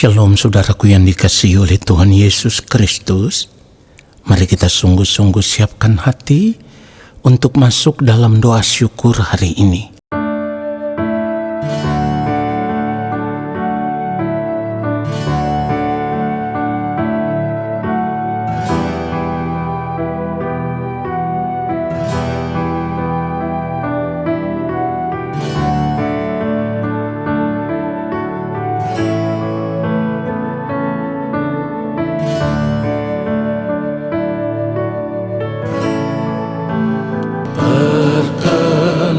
Shalom saudaraku yang dikasihi oleh Tuhan Yesus Kristus. Mari kita sungguh-sungguh siapkan hati untuk masuk dalam doa syukur hari ini.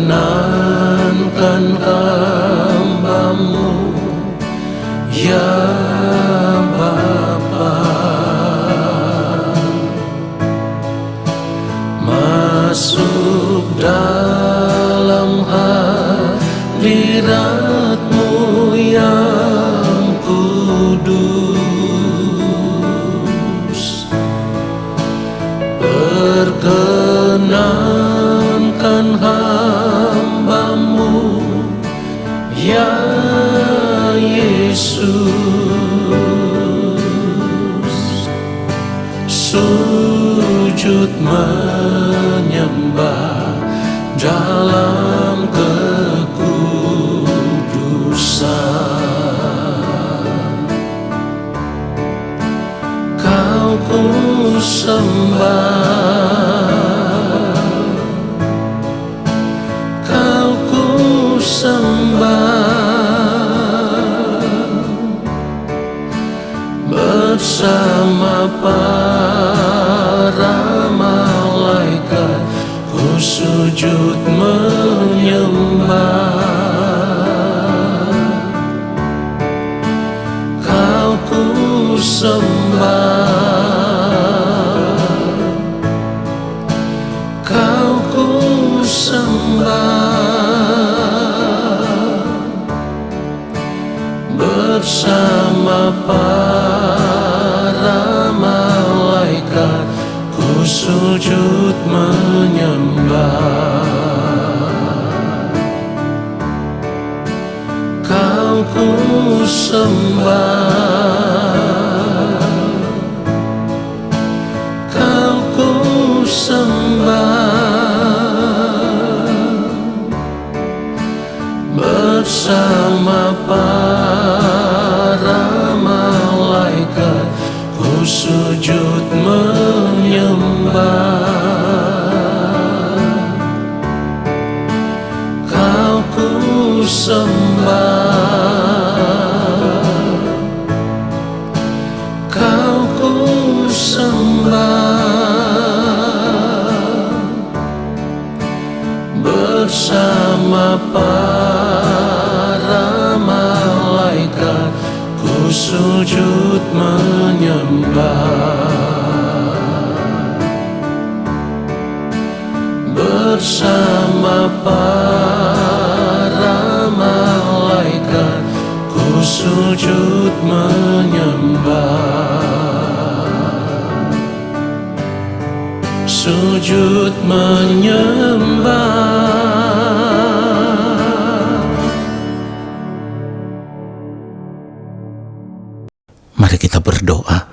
Perkenankan hamba-Mu, ya Bapa, masuk dalam hadirat-Mu yang kudus. Perkenankan hamba-Mu, ya Yesus, sujud menyembah dalam kekudusan. Kau ku sembah, Kau ku sembah, bersama para malaikat ku sujud menyembah. Kau ku sembah, Kau ku sembah, bersama para malaikat ku sujud menyembah. Kau ku sembah, Kau ku sembah, bersama para malaikat ku sujud menyembah. Kau ku sembah, Kau ku sembah, bersama para malaikat ku sujud menyembah. Bersama para malaikat ku sujud menyembah. Sujud menyembah. Mari kita berdoa.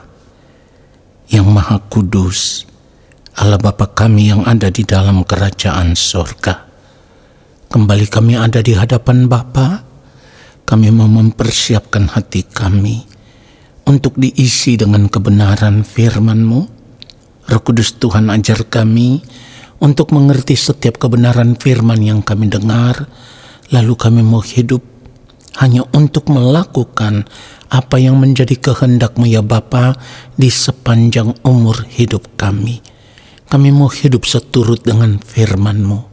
Yang Maha Kudus, Allah Bapa kami yang ada di dalam kerajaan sorga, kembali kami ada di hadapan Bapa. Kami mau mempersiapkan hati kami untuk diisi dengan kebenaran firman-Mu. Roh Kudus Tuhan, ajar kami untuk mengerti setiap kebenaran firman yang kami dengar, lalu kami mau hidup hanya untuk melakukan apa yang menjadi kehendak-Mu ya Bapa di sepanjang umur hidup kami. Kami mau hidup seturut dengan firman-Mu.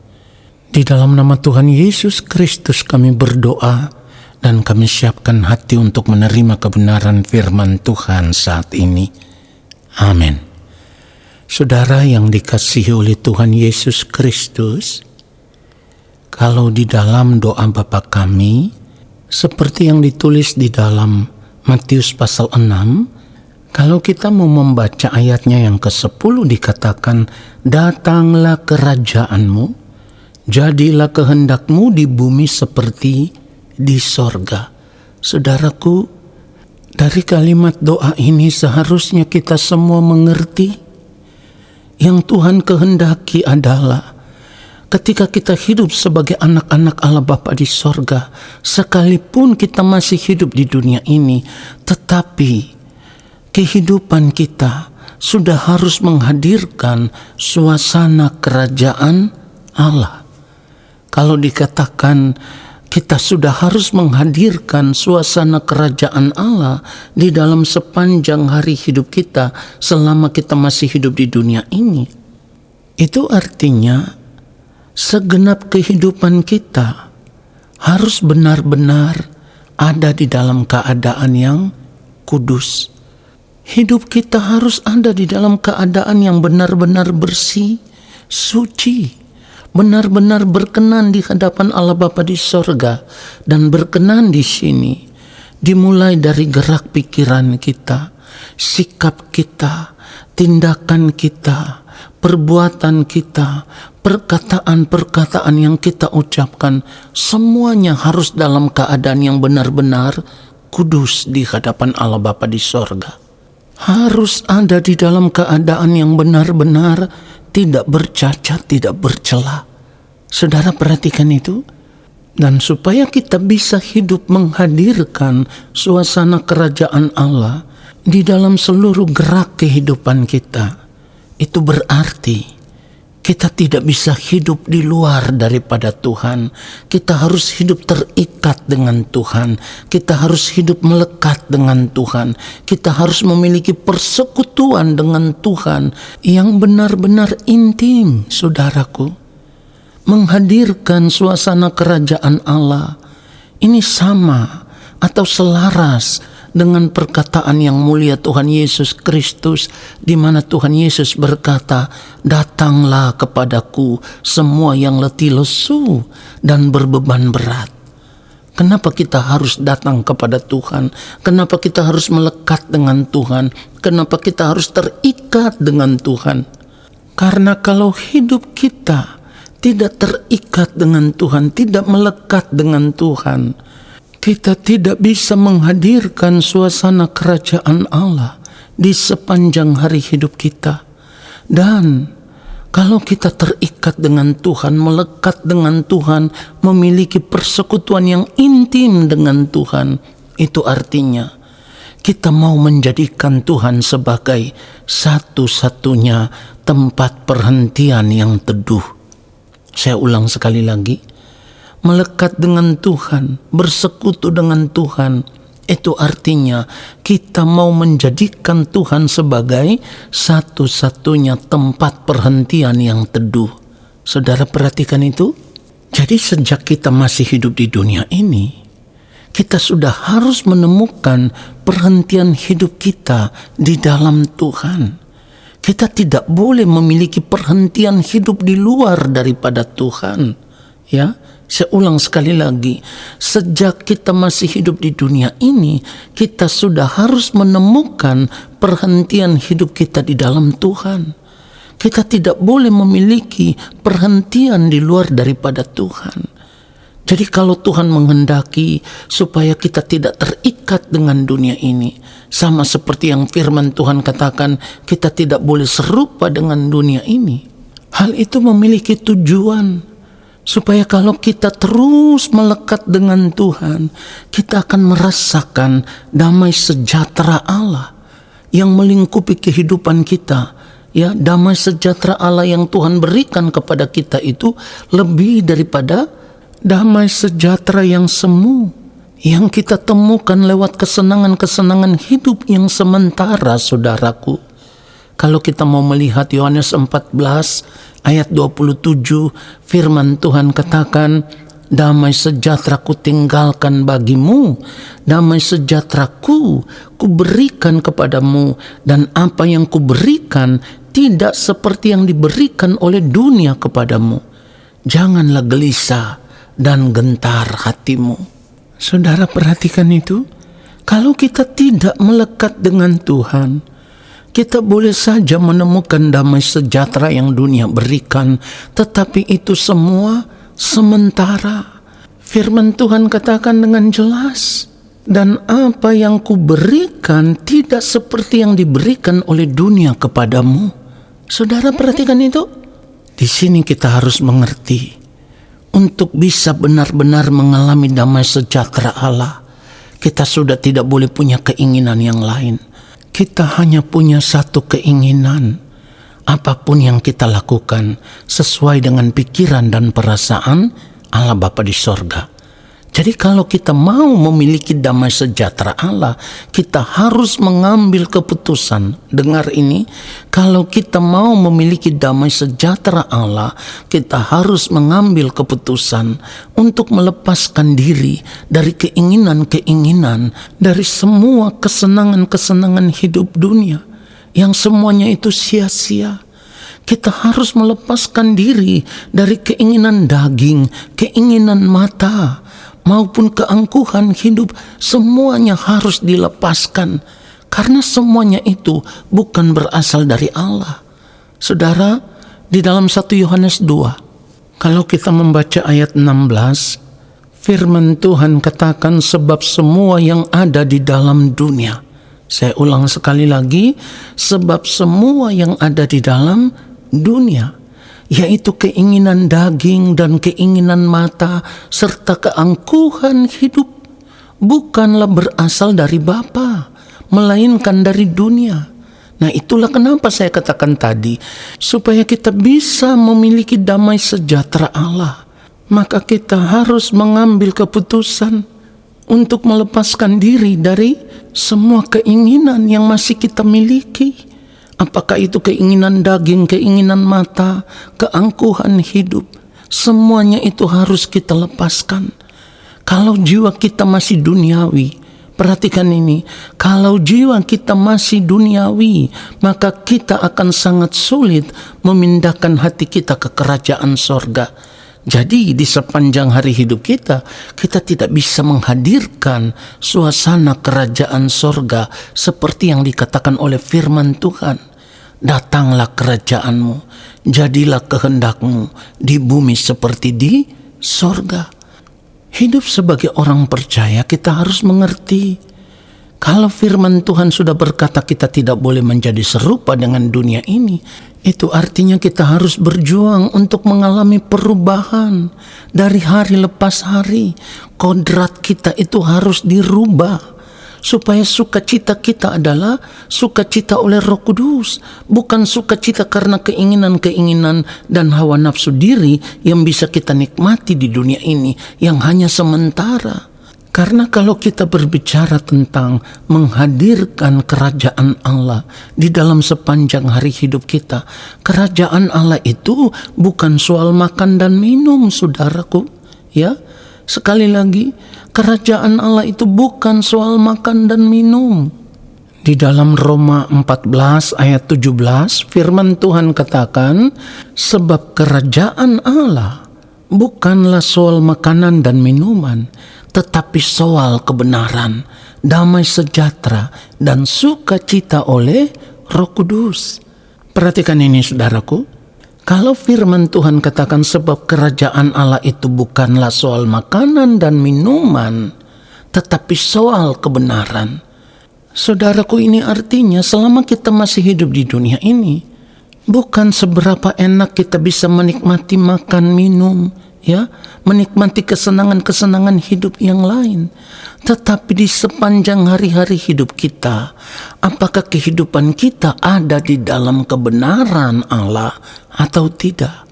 Di dalam nama Tuhan Yesus Kristus kami berdoa dan kami siapkan hati untuk menerima kebenaran firman Tuhan saat ini. Amin. Saudara yang dikasihi oleh Tuhan Yesus Kristus, kalau di dalam doa Bapa kami, seperti yang ditulis di dalam Matius pasal 6, kalau kita mau membaca ayatnya yang ke-10 dikatakan, datanglah kerajaan-Mu, jadilah kehendak-Mu di bumi seperti di sorga. Saudaraku, Dari kalimat doa ini seharusnya kita semua mengerti yang Tuhan kehendaki adalah ketika kita hidup sebagai anak-anak Allah Bapa di sorga, sekalipun kita masih hidup di dunia ini, tetapi kehidupan kita sudah harus menghadirkan suasana kerajaan Allah. Kalau dikatakan kita sudah harus menghadirkan suasana kerajaan Allah di dalam sepanjang hari hidup kita selama kita masih hidup di dunia ini, itu artinya segenap kehidupan kita harus benar-benar ada di dalam keadaan yang kudus. Hidup kita harus ada di dalam keadaan yang benar-benar bersih, suci, benar-benar berkenan di hadapan Allah Bapa di sorga. Dan berkenan di sini dimulai dari gerak pikiran kita, sikap kita, tindakan kita, perbuatan kita, perkataan-perkataan yang kita ucapkan, semuanya harus dalam keadaan yang benar-benar kudus di hadapan Allah Bapa di sorga. Harus ada di dalam keadaan yang benar-benar tidak bercacat, tidak bercela. Saudara perhatikan itu. Dan supaya kita bisa hidup menghadirkan suasana kerajaan Allah di dalam seluruh gerak kehidupan kita, itu berarti kita tidak bisa hidup di luar daripada Tuhan. Kita harus hidup terikat dengan Tuhan. Kita harus hidup melekat dengan Tuhan. Kita harus memiliki persekutuan dengan Tuhan yang benar-benar intim, saudaraku. Menghadirkan suasana kerajaan Allah ini sama atau selaras dengan perkataan yang mulia Tuhan Yesus Kristus, di mana Tuhan Yesus berkata, "Datanglah kepadaku semua yang letih lesu dan berbeban berat." Kenapa kita harus datang kepada Tuhan? Kenapa kita harus melekat dengan Tuhan? Kenapa kita harus terikat dengan Tuhan? Karena kalau hidup kita tidak terikat dengan Tuhan, tidak melekat dengan Tuhan, kita tidak bisa menghadirkan suasana kerajaan Allah di sepanjang hari hidup kita. Dan kalau kita terikat dengan Tuhan, melekat dengan Tuhan, memiliki persekutuan yang intim dengan Tuhan, itu artinya kita mau menjadikan Tuhan sebagai satu-satunya tempat perhentian yang teduh. Saya ulang sekali lagi. Melekat dengan Tuhan, bersekutu dengan Tuhan, itu artinya kita mau menjadikan Tuhan sebagai satu-satunya tempat perhentian yang teduh. Saudara perhatikan itu. Jadi sejak kita masih hidup di dunia ini, kita sudah harus menemukan perhentian hidup kita di dalam Tuhan. Kita tidak boleh memiliki perhentian hidup di luar daripada Tuhan. Ya. Saya ulang sekali lagi, sejak kita masih hidup di dunia ini, kita sudah harus menemukan perhentian hidup kita di dalam Tuhan. Kita tidak boleh memiliki perhentian di luar daripada Tuhan. Jadi kalau Tuhan menghendaki supaya kita tidak terikat dengan dunia ini, sama seperti yang firman Tuhan katakan, kita tidak boleh serupa dengan dunia ini. Hal itu memiliki tujuan, supaya kalau kita terus melekat dengan Tuhan, kita akan merasakan damai sejahtera Allah yang melingkupi kehidupan kita. Ya, damai sejahtera Allah yang Tuhan berikan kepada kita itu lebih daripada damai sejahtera yang semu yang kita temukan lewat kesenangan-kesenangan hidup yang sementara, saudaraku. Kalau kita mau melihat Yohanes 14 ayat 27, firman Tuhan katakan, "Damai sejahtera ku tinggalkan bagimu, damai sejahtera ku berikan kepadamu, dan apa yang ku berikan tidak seperti yang diberikan oleh dunia kepadamu. Janganlah gelisah dan gentar hatimu." Saudara perhatikan itu. Kalau kita tidak melekat dengan Tuhan, kita boleh saja menemukan damai sejahtera yang dunia berikan, tetapi itu semua sementara. Firman Tuhan katakan dengan jelas, Dan apa yang kuberikan tidak seperti yang diberikan oleh dunia kepadamu. Saudara perhatikan itu. Di sini kita harus mengerti. Untuk bisa benar-benar mengalami damai sejahtera Allah, kita sudah tidak boleh punya keinginan yang lain. Kita hanya punya satu keinginan. Apapun yang kita lakukan sesuai dengan pikiran dan perasaan Allah Bapa di sorga. Jadi kalau kita mau memiliki damai sejahtera Allah, kita harus mengambil keputusan. Dengar ini, kalau kita mau memiliki damai sejahtera Allah, kita harus mengambil keputusan untuk melepaskan diri dari keinginan-keinginan, dari semua kesenangan-kesenangan hidup dunia, yang semuanya itu sia-sia. Kita harus melepaskan diri dari keinginan daging, keinginan mata, maupun keangkuhan hidup. Semuanya harus dilepaskan, karena semuanya itu bukan berasal dari Allah. Saudara, di dalam 1 Yohanes 2, kalau kita membaca ayat 16, firman Tuhan katakan, sebab semua yang ada di dalam dunia. Saya ulang sekali lagi, sebab semua yang ada di dalam dunia, yaitu keinginan daging dan keinginan mata serta keangkuhan hidup, bukanlah berasal dari Bapa, melainkan dari dunia. Nah, itulah kenapa saya katakan tadi, supaya kita bisa memiliki damai sejahtera Allah, maka kita harus mengambil keputusan untuk melepaskan diri dari semua keinginan yang masih kita miliki. Apakah itu keinginan daging, keinginan mata, keangkuhan hidup. Semuanya itu harus kita lepaskan. Kalau jiwa kita masih duniawi, perhatikan ini, kalau jiwa kita masih duniawi, maka kita akan sangat sulit memindahkan hati kita ke kerajaan sorga. Jadi di sepanjang hari hidup kita tidak bisa menghadirkan suasana kerajaan sorga seperti yang dikatakan oleh firman Tuhan. Datanglah kerajaanmu, jadilah kehendakmu di bumi seperti di sorga. Hidup sebagai orang percaya kita harus mengerti, kalau firman Tuhan sudah berkata kita tidak boleh menjadi serupa dengan dunia ini, itu artinya kita harus berjuang untuk mengalami perubahan dari hari lepas hari. Kodrat kita itu harus dirubah, supaya sukacita kita adalah sukacita oleh Roh Kudus, bukan sukacita karena keinginan-keinginan dan hawa nafsu diri yang bisa kita nikmati di dunia ini, yang hanya sementara. Karena kalau kita berbicara tentang menghadirkan kerajaan Allah di dalam sepanjang hari hidup kita, kerajaan Allah itu bukan soal makan dan minum, saudaraku. Ya, sekali lagi, kerajaan Allah itu bukan soal makan dan minum. Di dalam Roma 14 ayat 17, firman Tuhan katakan, sebab kerajaan Allah bukanlah soal makanan dan minuman, tetapi soal kebenaran, damai sejahtera, dan sukacita oleh Roh Kudus. Perhatikan ini, saudaraku. Kalau firman Tuhan katakan sebab kerajaan Allah itu bukanlah soal makanan dan minuman, tetapi soal kebenaran. Saudaraku, ini artinya selama kita masih hidup di dunia ini, bukan seberapa enak kita bisa menikmati makan minum, ya, menikmati kesenangan-kesenangan hidup yang lain. Tetapi di sepanjang hari-hari hidup kita, apakah kehidupan kita ada di dalam kebenaran Allah atau tidak?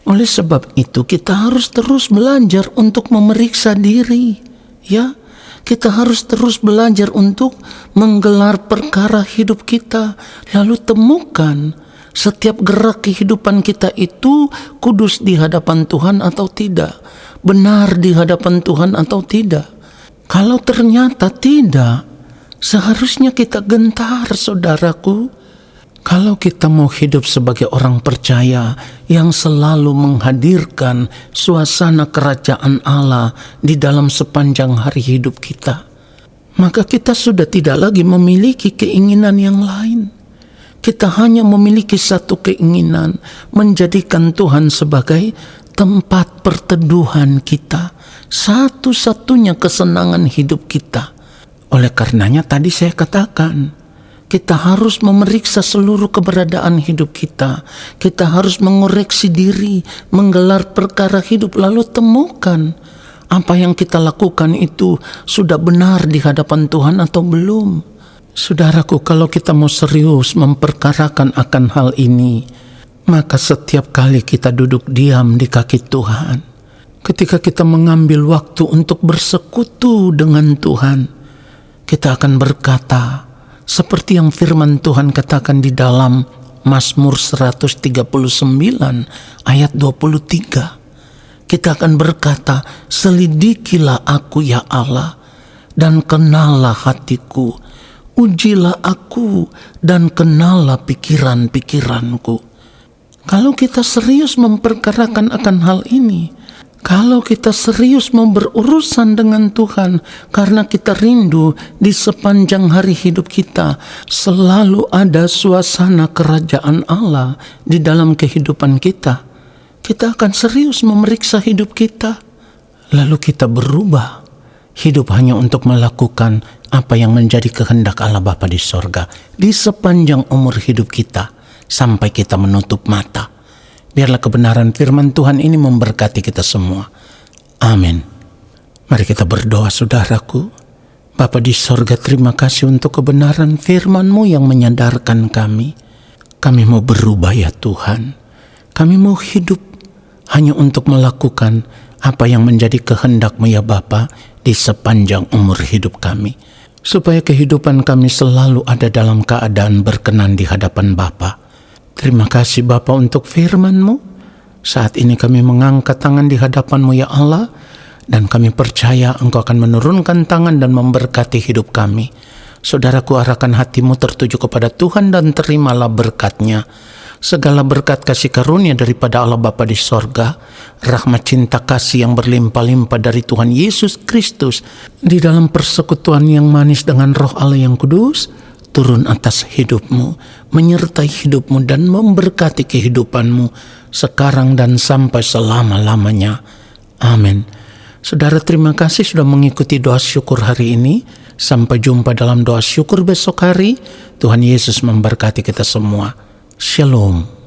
Oleh sebab itu kita harus terus belajar untuk memeriksa diri, ya. Kita harus terus belajar untuk menggelar perkara hidup kita, lalu temukan setiap gerak kehidupan kita itu kudus di hadapan Tuhan atau tidak, benar di hadapan Tuhan atau tidak. Kalau ternyata tidak, seharusnya kita gentar, saudaraku. Kalau kita mau hidup sebagai orang percaya yang selalu menghadirkan suasana kerajaan Allah di dalam sepanjang hari hidup kita, maka kita sudah tidak lagi memiliki keinginan yang lain. Kita hanya memiliki satu keinginan, menjadikan Tuhan sebagai tempat perteduhan kita, satu-satunya kesenangan hidup kita. Oleh karenanya tadi saya katakan, kita harus memeriksa seluruh keberadaan hidup kita. Kita harus mengoreksi diri, menggelar perkara hidup, lalu temukan apa yang kita lakukan itu sudah benar di hadapan Tuhan atau belum. Saudaraku, kalau kita mau serius memperkarakan akan hal ini, maka setiap kali kita duduk diam di kaki Tuhan, ketika kita mengambil waktu untuk bersekutu dengan Tuhan, kita akan berkata seperti yang firman Tuhan katakan di dalam Mazmur 139 ayat 23. Kita akan berkata, selidikilah aku ya Allah, dan kenalah hatiku. Ujilah aku dan kenalah pikiran-pikiranku. Kalau kita serius memperkarakan akan hal ini, kalau kita serius mau berurusan dengan Tuhan, karena kita rindu di sepanjang hari hidup kita selalu ada suasana kerajaan Allah di dalam kehidupan kita, kita akan serius memeriksa hidup kita. Lalu kita berubah hidup hanya untuk melakukan apa yang menjadi kehendak Allah Bapa di sorga di sepanjang umur hidup kita sampai kita menutup mata. Biarlah kebenaran firman Tuhan ini memberkati kita semua. Amin. Mari kita berdoa, saudaraku. Bapa di sorga, terima kasih untuk kebenaran firman-Mu yang menyadarkan kami. Kami mau berubah ya Tuhan. Kami mau hidup hanya untuk melakukan apa yang menjadi kehendak-Mu ya Bapa di sepanjang umur hidup kami. Supaya kehidupan kami selalu ada dalam keadaan berkenan di hadapan Bapa. Terima kasih Bapa untuk firman-Mu. Saat ini kami mengangkat tangan di hadapan-Mu ya Allah, dan kami percaya Engkau akan menurunkan tangan dan memberkati hidup kami. Saudaraku, arahkan hatimu tertuju kepada Tuhan dan terimalah berkat-Nya. Segala berkat kasih karunia daripada Allah Bapa di sorga, rahmat cinta kasih yang berlimpah-limpah dari Tuhan Yesus Kristus, di dalam persekutuan yang manis dengan Roh Allah yang kudus, turun atas hidupmu, menyertai hidupmu dan memberkati kehidupanmu sekarang dan sampai selama-lamanya. Amin. Saudara, terima kasih sudah mengikuti doa syukur hari ini. Sampai jumpa dalam doa syukur besok hari. Tuhan Yesus memberkati kita semua. Shalom.